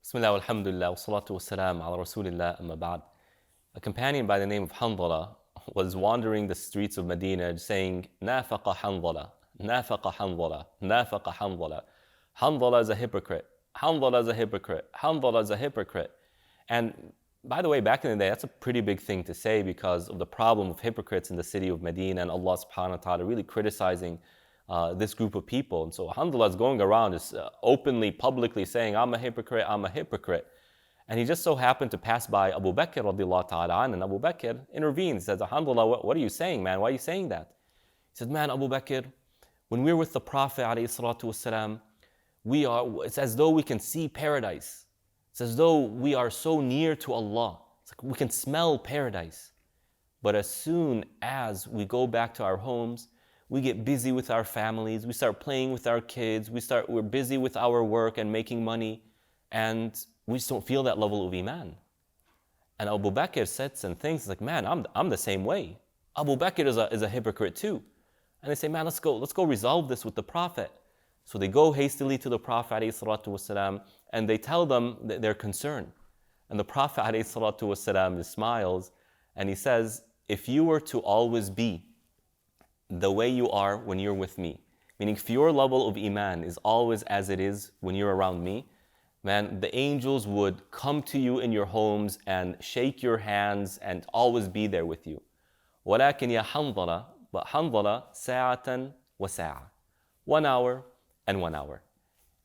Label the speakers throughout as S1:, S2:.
S1: Bismillah, alhamdulillah, wa salatu wa salam ala rasulillah, amma ba'd. A companion by the name of Hanzala was wandering the streets of Medina saying, Nafaqa Hanzala, Nafaqa Hanzala, Nafaqa Hanzala. Hanzala is a hypocrite. Hanzala is a hypocrite. Hanzala is a hypocrite. And by the way, back in the day, that's a pretty big thing to say because of the problem of hypocrites in the city of Medina and Allah subhanahu wa ta'ala really criticizing this group of people. And so Hanzala is going around is openly, publicly saying, I'm a hypocrite, I'm a hypocrite. And he just so happened to pass by Abu Bakr radiallahu ta'ala an, and Abu Bakr intervenes, says, Hanzala, what are you saying, man? Why are you saying that? He said, man, Abu Bakr, when we're with the Prophet alayhi salatu wasalam, it's as though we can see paradise. It's as though we are so near to Allah. It's like we can smell paradise. But as soon as we go back to our homes, we get busy with our families, we start playing with our kids, we're busy with our work and making money, and we just don't feel that level of iman. And Abu Bakr sits and thinks, like, man, I'm the same way. Abu Bakr is a hypocrite too. And they say, man, let's go resolve this with the Prophet. So they go hastily to the Prophet ﷺ, and they tell them their concern. And the Prophet ﷺ just smiles and he says, if you were to always be the way you are when you're with me, meaning if your level of iman is always as it is when you're around me, man, the angels would come to you in your homes and shake your hands and always be there with you. وَلَكِنْ يَا حَنْظَلَةً, but Hanzala, سَاعَةً وَسَاعَةً, 1 hour and 1 hour.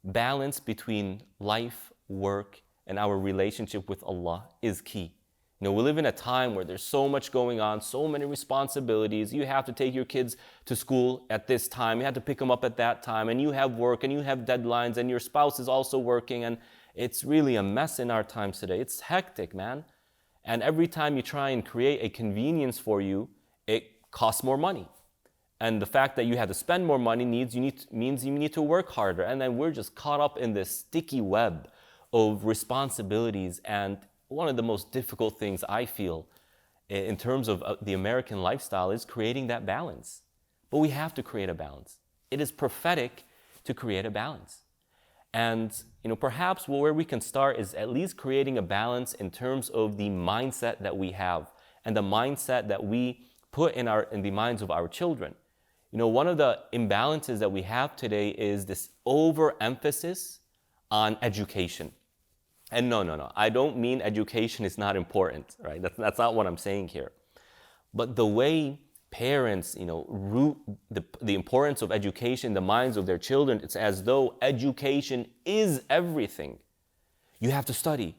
S1: Balance between life, work, and our relationship with Allah is key. You know, we live in a time where there's so much going on, so many responsibilities. You have to take your kids to school at this time. You have to pick them up at that time. And you have work and you have deadlines and your spouse is also working. And it's really a mess in our times today. It's hectic, man. And every time you try and create a convenience for you, it costs more money. And the fact that you have to spend more money means you need to work harder. And then we're just caught up in this sticky web of responsibilities. And one of the most difficult things I feel in terms of the American lifestyle is creating that balance. But we have to create a balance. It is prophetic to create a balance. And perhaps where we can start is at least creating a balance in terms of the mindset that we have and the mindset that we put in the minds of our children. One of the imbalances that we have today is this overemphasis on education. And no, I don't mean education is not important, right? That's not what I'm saying here. But the way parents, root the importance of education in the minds of their children, it's as though education is everything. You have to study,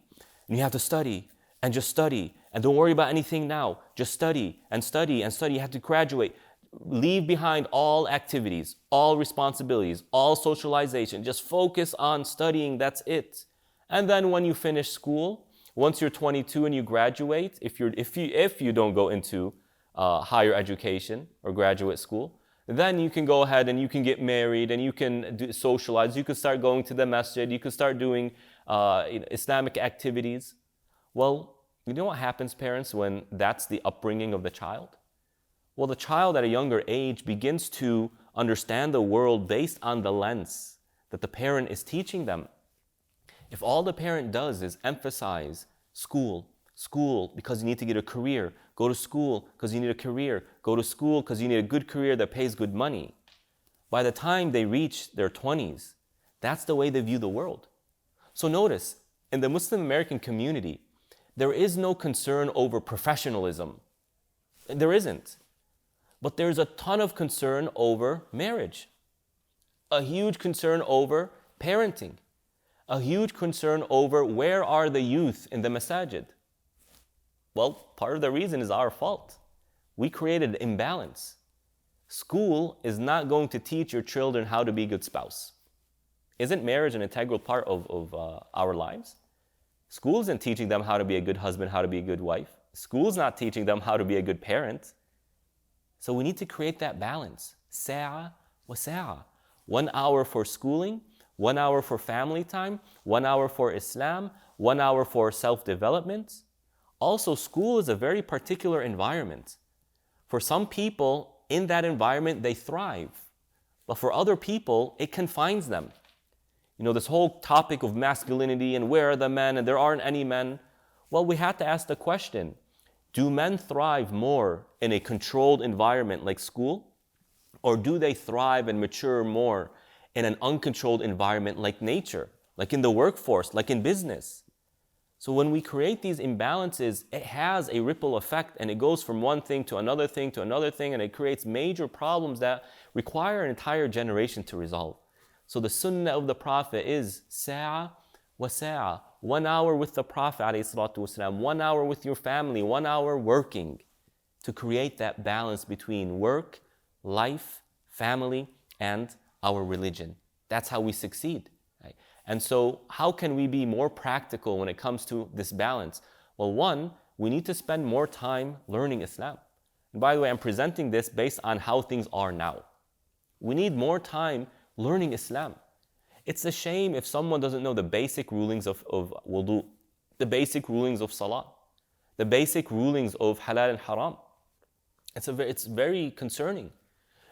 S1: and you have to study, and just study, and don't worry about anything now. Just study, and study, and study. You have to graduate. Leave behind all activities, all responsibilities, all socialization. Just focus on studying, that's it. And then when you finish school, once you're 22 and you graduate, if you don't go into higher education or graduate school, then you can go ahead and you can get married and you can socialize. You can start going to the masjid. You can start doing Islamic activities. Well, you know what happens, parents, when that's the upbringing of the child? Well, the child at a younger age begins to understand the world based on the lens that the parent is teaching them. If all the parent does is emphasize school because you need to get a career, go to school because you need a career, go to school because you need a good career that pays good money, by the time they reach their 20s, that's the way they view the world. So notice, in the Muslim American community, there is no concern over professionalism. There isn't. But there's a ton of concern over marriage, a huge concern over parenting, a huge concern over where are the youth in the masajid. Well, part of the reason is our fault. We created imbalance. School is not going to teach your children how to be a good spouse. Isn't marriage an integral part of our lives? School isn't teaching them how to be a good husband, how to be a good wife. School's not teaching them how to be a good parent. So we need to create that balance. Sa'a wa sa'a. 1 hour for schooling, 1 hour for family time, 1 hour for Islam, 1 hour for self-development. Also, school is a very particular environment. For some people, in that environment, they thrive. But for other people, it confines them. This whole topic of masculinity and where are the men and there aren't any men. Well, we have to ask the question, do men thrive more in a controlled environment like school? Or do they thrive and mature more in an uncontrolled environment like nature, like in the workforce, like in business? So when we create these imbalances, it has a ripple effect and it goes from one thing to another thing to another thing, and it creates major problems that require an entire generation to resolve. So the sunnah of the Prophet is sa'a wa sa'a, 1 hour with the Prophet ﷺ, 1 hour with your family, 1 hour working, to create that balance between work, life, family, and our religion. That's how we succeed. Right? And so how can we be more practical when it comes to this balance? Well, one, we need to spend more time learning Islam. And by the way, I'm presenting this based on how things are now. We need more time learning Islam. It's a shame if someone doesn't know the basic rulings of wudu, the basic rulings of salah, the basic rulings of halal and haram. It's very concerning.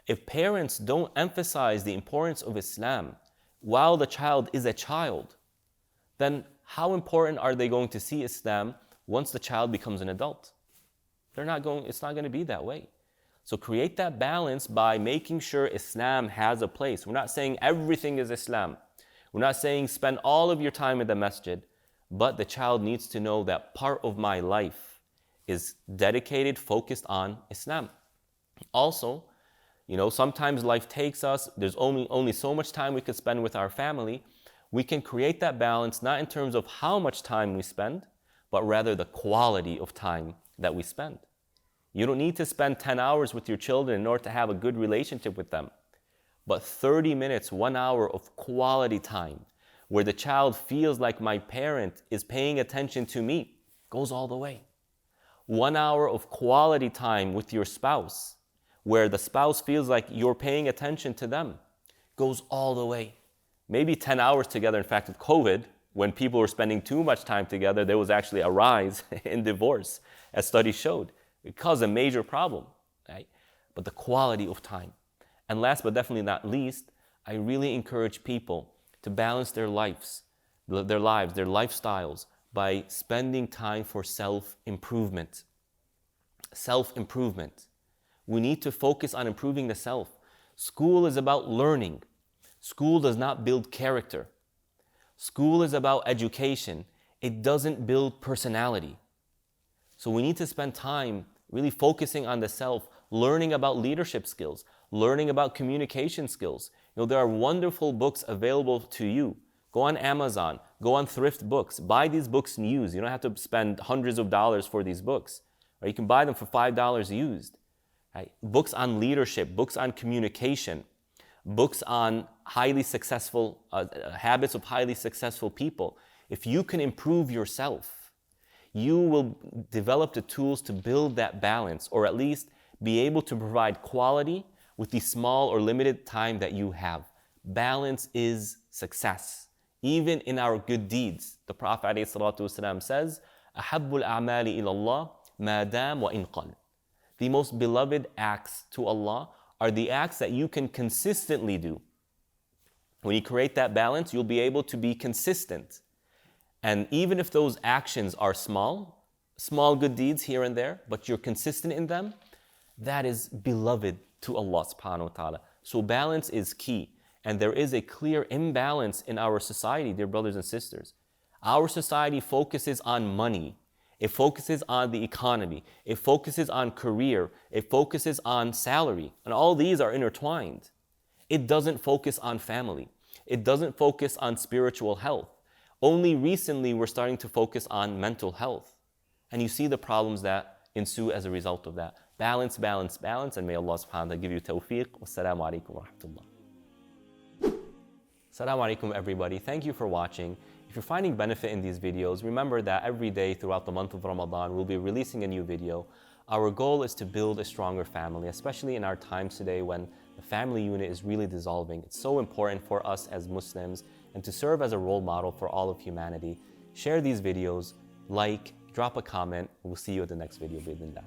S1: If parents don't emphasize the importance of Islam while the child is a child, then how important are they going to see Islam once the child becomes an adult? It's not going to be that way. So create that balance by making sure Islam has a place. We're not saying everything is Islam. We're not saying spend all of your time in the masjid, but the child needs to know that part of my life is dedicated, focused on Islam. Also, sometimes life takes us, there's only so much time we could spend with our family. We can create that balance not in terms of how much time we spend, but rather the quality of time that we spend. You don't need to spend 10 hours with your children in order to have a good relationship with them. But 30 minutes, 1 hour of quality time where the child feels like my parent is paying attention to me goes all the way. 1 hour of quality time with your spouse where the spouse feels like you're paying attention to them goes all the way. Maybe 10 hours together. In fact, with COVID, when people were spending too much time together, there was actually a rise in divorce, as studies showed. It caused a major problem, right? But the quality of time. And last but definitely not least, I really encourage people to balance their lives, their lifestyles by spending time for self-improvement. Self-improvement. We need to focus on improving the self. School is about learning. School does not build character. School is about education. It doesn't build personality. So we need to spend time really focusing on the self, learning about leadership skills, learning about communication skills. There are wonderful books available to you. Go on Amazon, go on Thrift Books, buy these books used. You don't have to spend hundreds of dollars for these books. Right? You can buy them for $5 used. Right? Books on leadership, books on communication, books on highly successful habits of highly successful people. If you can improve yourself, you will develop the tools to build that balance, or at least be able to provide quality with the small or limited time that you have. Balance is success. Even in our good deeds, the Prophet ﷺ says, أَحَبُّ الْأَعْمَالِ إِلَى اللَّهِ مَا دَامَ وَإِنْ قَلَّ. The most beloved acts to Allah are the acts that you can consistently do. When you create that balance, you'll be able to be consistent. And even if those actions are small good deeds here and there, but you're consistent in them, that is beloved to Allah subhanahu wa ta'ala. So balance is key. And there is a clear imbalance in our society, dear brothers and sisters. Our society focuses on money. It focuses on the economy. It focuses on career. It focuses on salary. And all these are intertwined. It doesn't focus on family. It doesn't focus on spiritual health. Only recently we're starting to focus on mental health. And you see the problems that ensue as a result of that. Balance, balance, balance, and may Allah subhanahu wa ta'ala give you tawfiq. Wassalamu alaikum wa rahmatullah. Assalamu alaikum everybody. Thank you for watching. If you're finding benefit in these videos, remember that every day throughout the month of Ramadan, we'll be releasing a new video. Our goal is to build a stronger family, especially in our times today when the family unit is really dissolving. It's so important for us as Muslims and to serve as a role model for all of humanity. Share these videos, like, drop a comment. We'll see you at the next video. Bismillah.